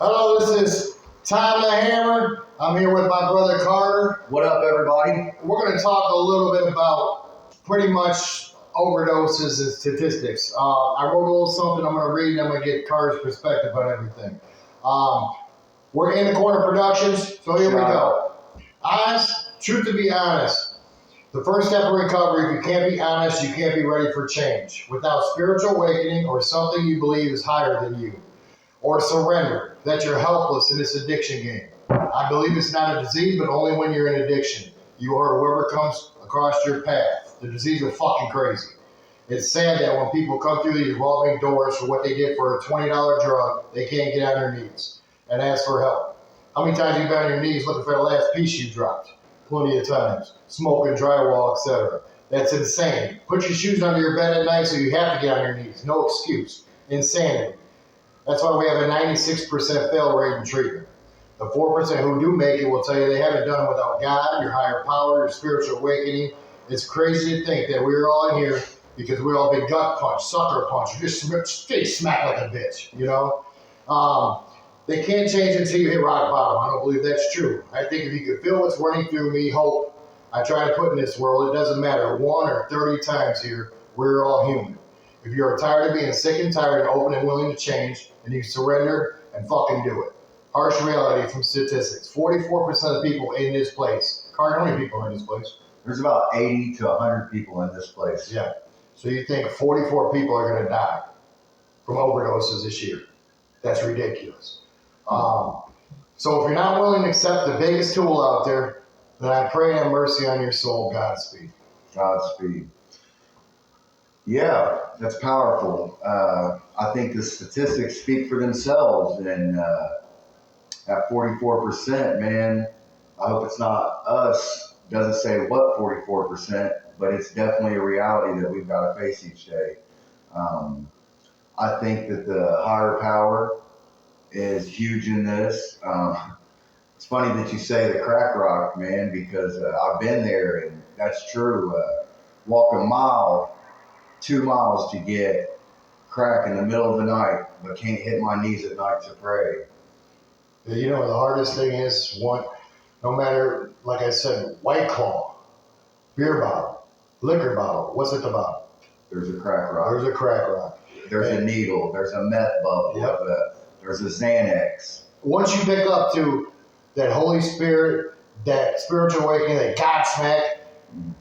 Hello, this is Tom the Hammer. I'm here with my brother Carter. What up, everybody? We're going to talk a little bit about pretty much overdoses and statistics. I wrote a little something I'm going to read and I'm going to get Carter's perspective on everything. We're in the corner productions, so here we go. Truth to be honest, the first step of recovery, if you can't be honest, you can't be ready for change. Without spiritual awakening or something you believe is higher than you, or surrender that you're helpless in this addiction game. I believe it's not a disease, but only when you're in addiction. You or whoever comes across your path. The disease is fucking crazy. It's sad that when people come through these revolving doors for what they did for a $20 drug, they can't get on their knees and ask for help. How many times have you been on your knees looking for the last piece you dropped? Plenty of times. Smoking drywall, etc. That's insane. Put your shoes under your bed at night so you have to get on your knees. No excuse. Insanity. That's why we have a 96% fail rate in treatment. The 4% who do make it will tell you they haven't done it without God, your higher power, your spiritual awakening. It's crazy to think that we're all in here because we all been gut punch, sucker punch, or just straight smack like a bitch, you know? They can't change until you hit rock bottom. I don't believe that's true. I think if you can feel what's running through me, hope, I try to put in this world, it doesn't matter, 1 or 30 times here, we're all human. If you're tired of being sick and tired and open and willing to change, and you surrender and fucking do it. Harsh reality from statistics. 44% of people in this place. Carter, how many people are in this place? There's about 80 to 100 people in this place. Yeah. So you think 44 people are going to die from overdoses this year? That's ridiculous. So if you're not willing to accept the biggest tool out there, then I pray and have mercy on your soul. Godspeed. Godspeed. Yeah, that's powerful. I think the statistics speak for themselves, and at 44%, man, I hope it's not us. Doesn't say what 44%, but it's definitely a reality that we've got to face each day. I think that the higher power is huge in this. It's funny that you say the crack rock, man, because I've been there, and that's true. Walk a mile, 2 miles to get crack in the middle of the night, but can't hit my knees at night to pray. You know, the hardest thing is, no matter, like I said, White Claw, beer bottle, liquor bottle, what's at the bottom? There's a crack rock. There's a crack rock. There's a needle. There's a meth bubble. Yep. There's a Xanax. Once you pick up to that Holy Spirit, that spiritual awakening, that God smack,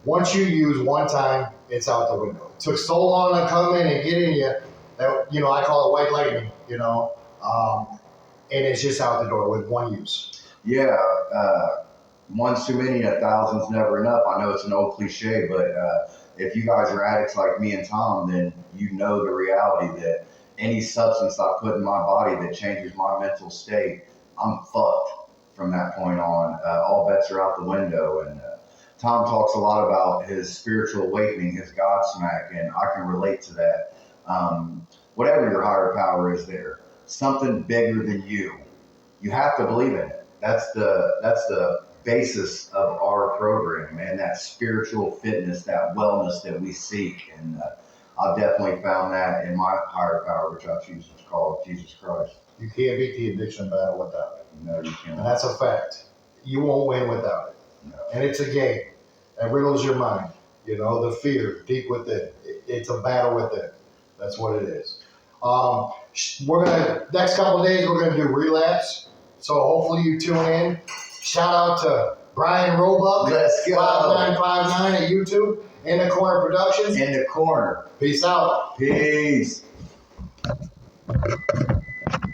once you use one time, it's out the window. It took so long to come in and get in you that, I call it white lightning, and it's just out the door with one use. Yeah, one's too many, 1,000's never enough. I know it's an old cliche, but if you guys are addicts like me and Tom, then you know the reality that any substance I put in my body that changes my mental state, I'm fucked from that point on. All bets are out the window, and Tom talks a lot about his spiritual awakening, his God smack, and I can relate to that. Whatever your higher power is there, something bigger than you. You have to believe in it. That's the basis of our program, man. That spiritual fitness, that wellness that we seek, and I've definitely found that in my higher power, which I choose to call Jesus Christ. You can't beat the addiction battle without it. No, you can't. And that's a fact. You won't win without it. No. And it's a game. It riddles your mind. The fear deep within. It's a battle within. That's what it is. Next couple of days, we're going to do relapse. So hopefully you tune in. Shout out to Brian Roebuck. Let's go. 5959 at YouTube. In the Corner Productions. In the corner. Peace out. Peace.